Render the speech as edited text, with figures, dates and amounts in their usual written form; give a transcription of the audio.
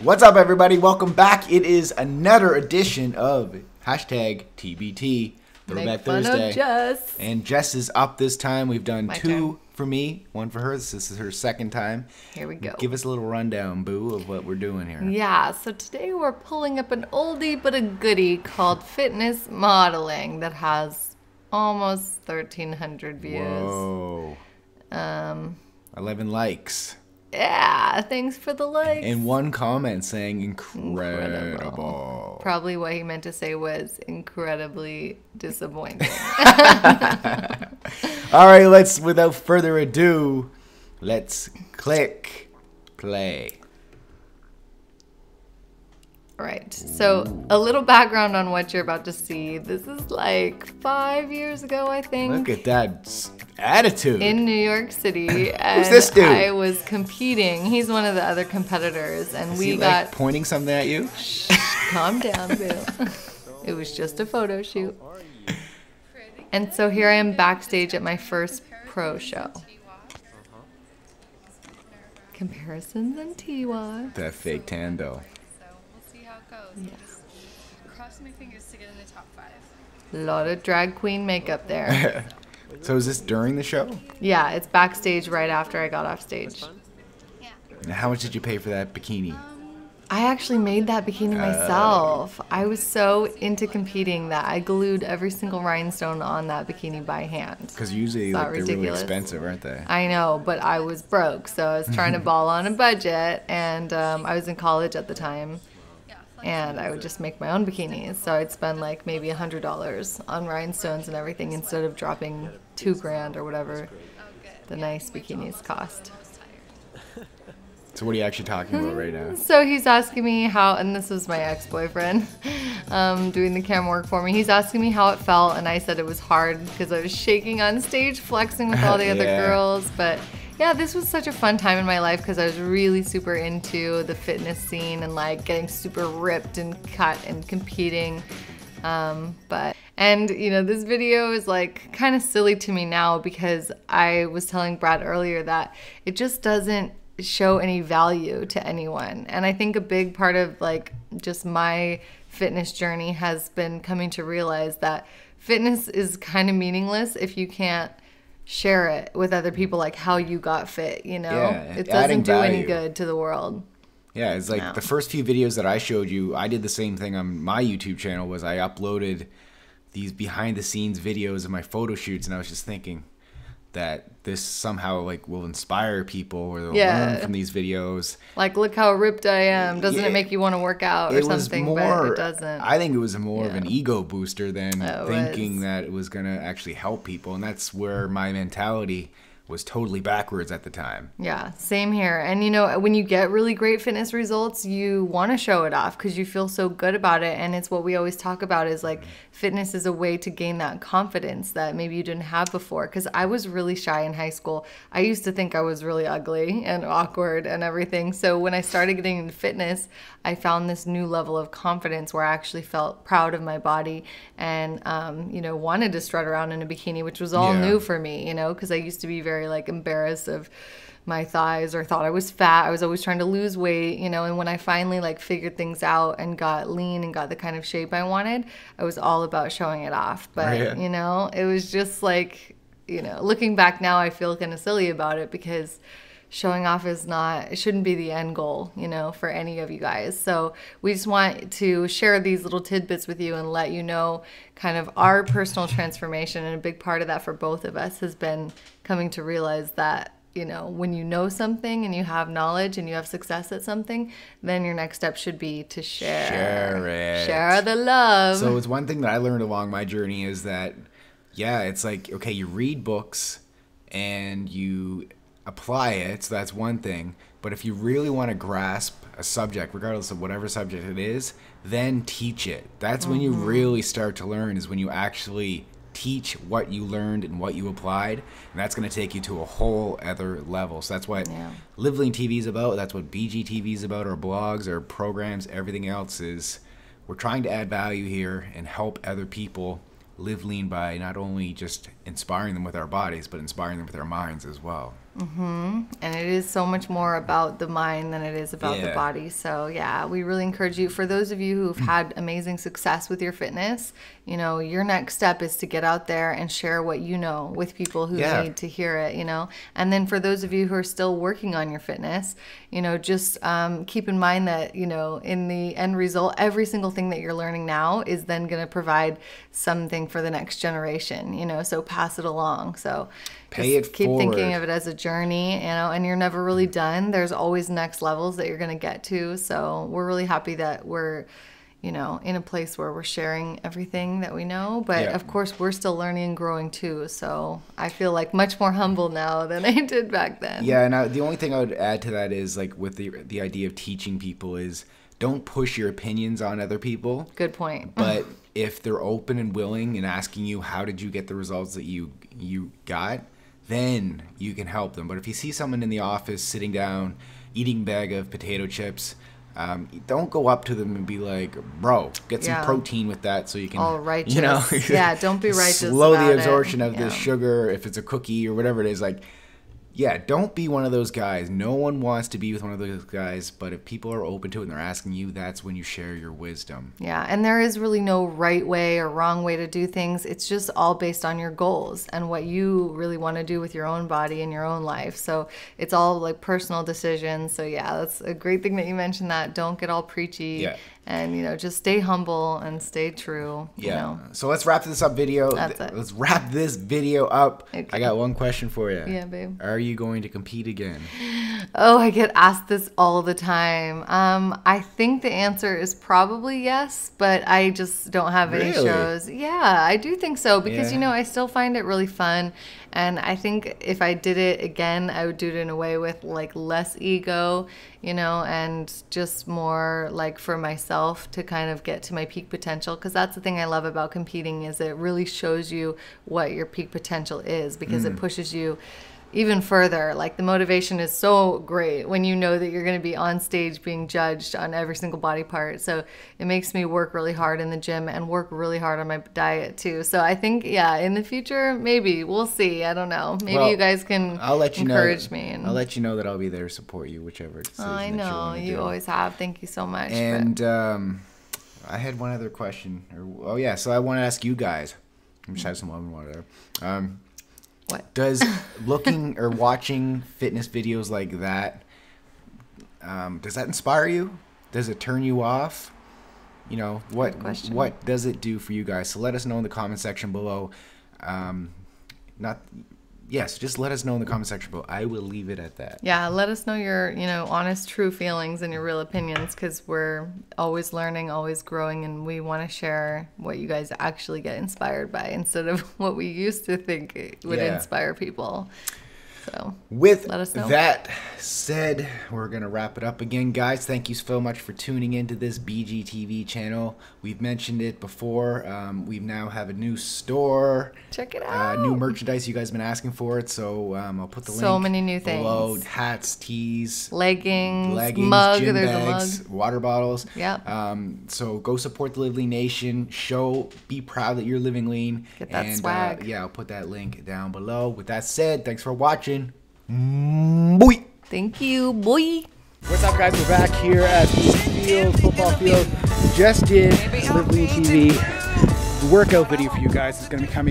What's up, everybody? Welcome back. It is another edition of hashtag TBT Throwback Thursday. Of Jess. And Jess is up this time. We've done My two turn. for me, one for her. This is her second time. Here we go. Give us a little rundown, Boo, of what we're doing here. Yeah, so today we're pulling up an oldie but a goodie called fitness modeling that has almost 1,300 views. Whoa. 11 likes. Yeah, thanks for the likes. And one comment saying incredible. Probably what he meant to say was incredibly disappointing. All right, without further ado, let's click play. All right, so a little background on what you're about to see. This is like 5 years ago, I think. Look at that attitude. In New York City. And Who's this dude? I was competing. He's one of the other competitors, and Is we he, got... like, pointing something at you? Calm down, Boo. It was just a photo shoot. And so here I am backstage at my first pro show. Comparisons and Tiwa. That fake tan, though. We'll see how it goes. Yes. Cross my fingers to get in the top 5. A lot of drag queen makeup there. So is this during the show? Yeah, it's backstage right after I got off stage. Yeah. Now, how much did you pay for that bikini? I actually made that bikini myself. I was so into competing that I glued every single rhinestone on that bikini by hand. Because usually It's not they're really ridiculous. expensive, aren't they? I know, but I was broke, so I was trying to ball on a budget, and I was in college at the time, and I would just make my own bikinis. So I'd spend like maybe $100 on rhinestones and everything instead of dropping $2,000 or whatever the nice bikinis cost. So what are you actually talking about right now? So he's asking me how, and this was my ex-boyfriend doing the camera work for me. He's asking me how it felt, and I said it was hard because I was shaking on stage, flexing with all the other Yeah. girls. But yeah, this was such a fun time in my life because I was really super into the fitness scene and like getting super ripped and cut and competing. And you know, this video is like kind of silly to me now because I was telling Brad earlier that it just doesn't show any value to anyone. And I think a big part of like just my fitness journey has been coming to realize that fitness is kind of meaningless if you can't share it with other people, like how you got fit, you know? Yeah, it adding doesn't do any value. good to the world. Yeah, it's like No. the first few videos that I showed you, I did the same thing on my YouTube channel, was I uploaded these behind the scenes videos of my photo shoots, and I was just thinking that this somehow like will inspire people or they'll learn from these videos. Like, look how ripped I am. Doesn't Yeah. it make you want to work out or It was something? more, But it doesn't. I think it was more of Yeah. an ego booster than It thinking was. that it was going to actually help people. And that's where my mentality was totally backwards at the time. Yeah, same here. And you know, when you get really great fitness results, you want to show it off because you feel so good about it. And it's what we always talk about is like fitness is a way to gain that confidence that maybe you didn't have before. Because I was really shy in high school. I used to think I was really ugly and awkward and everything. So when I started getting into fitness, I found this new level of confidence where I actually felt proud of my body and, you know, wanted to strut around in a bikini, which was all Yeah. new for me, you know, because I used to be very like embarrassed of my thighs or thought I was fat. I was always trying to lose weight, you know, and when I finally like figured things out and got lean and got the kind of shape I wanted, I was all about showing it off. But, Right. you know, it was just like, you know, looking back now, I feel kind of silly about it because showing off is not, it shouldn't be the end goal, you know, for any of you guys. So we just want to share these little tidbits with you and let you know kind of our personal transformation. And a big part of that for both of us has been coming to realize that, you know, when you know something and you have knowledge and you have success at something, then your next step should be to share. Share it. Share the love. So it's one thing that I learned along my journey is that, yeah, it's like, okay, you read books and you apply it, so that's one thing. But if you really want to grasp a subject, regardless of whatever subject it is, then teach it. That's when you really start to learn, is when you actually teach what you learned and what you applied, and that's going to take you to a whole other level. So that's what Live Lean TV is about. That's what BGTV is about. Our blogs, our programs, everything else is. We're trying to add value here and help other people live lean by not only just inspiring them with our bodies, but inspiring them with our minds as well. And it is so much more about the mind than it is about the Yeah. body. So yeah, we really encourage you. For those of you who've had amazing success with your fitness, you know, your next step is to get out there and share what you know with people who Yeah. need to hear it, you know. And then for those of you who are still working on your fitness, you know, just keep in mind that, you know, in the end result, every single thing that you're learning now is then going to provide something for the next generation, you know, so pass it along. So Pay just it keep thinking forward. of it as a journey, you know, and you're never really done. There's always next levels that you're going to get to. So we're really happy that we're, you know, in a place where we're sharing everything that we know. But Yeah. of course, we're still learning and growing too. So I feel like much more humble now than I did back then. Yeah, and the only thing I would add to that is like with the idea of teaching people is don't push your opinions on other people. Good point. But if they're open and willing and asking you how did you get the results that you got, then you can help them. But if you see someone in the office sitting down eating a bag of potato chips, don't go up to them and be like, bro, get some Yeah. protein with that so you can, All righteous. you know, Yeah, don't be righteous slow about the it. absorption of Yeah. the sugar if it's a cookie or whatever it is. Like, yeah, don't be one of those guys. No one wants to be with one of those guys, but if people are open to it and they're asking you, that's when you share your wisdom. Yeah, and there is really no right way or wrong way to do things. It's just all based on your goals and what you really want to do with your own body and your own life. So it's all like personal decisions. So yeah, that's a great thing that you mentioned that. Don't get all preachy. Yeah. And, you know, just stay humble and stay true. You Yeah. know? So let's wrap this up video. That's it. Let's wrap this video up. Okay. I got one question for you. Yeah, babe. Are you going to compete again? Oh, I get asked this all the time. I think the answer is probably yes, but I just don't have any Really? shows. Yeah, I do think so because, Yeah. you know, I still find it really fun. And I think if I did it again, I would do it in a way with like less ego, you know, and just more like for myself to kind of get to my peak potential. Because that's the thing I love about competing is it really shows you what your peak potential is because it pushes you even further. Like the motivation is so great when you know that you're going to be on stage being judged on every single body part. So it makes me work really hard in the gym and work really hard on my diet too. So I think, yeah, in the future, maybe we'll see. I don't know. Maybe Well, you guys can I'll let you encourage know. me. And I'll let you know that I'll be there to support you, whichever decision I that you know want to you do. always have. Thank you so much. but- And I had one other question. Oh yeah, so I want to ask you guys. I'm just have some lemon water there. what? Does looking or watching fitness videos like that, does that inspire you? Does it turn you off? You know, Good question. what does it do for you guys? So let us know in the comment section below. Just let us know in the comment section below. I will leave it at that. Yeah, let us know your, you know, honest, true feelings and your real opinions because we're always learning, always growing, and we want to share what you guys actually get inspired by instead of what we used to think it would Yeah. inspire people. So With let us know. that said, we're going to wrap it up again. Guys, thank you so much for tuning into this BGTV channel. We've mentioned it before. We now have a new store. Check it out. New merchandise. You guys have been asking for it, so I'll put the link So many new below. things. Hats, tees, leggings, leggings, mug. gym There's bags, a mug. water bottles. Yep. So go support the Lively Nation. Be proud that you're living lean. Get that and, swag. I'll put that link down below. With that said, thanks for watching. Boy. Thank you, boy. What's up, guys? We're back here at the field, football field. Just did Lively TV workout video for you guys. It's going to be coming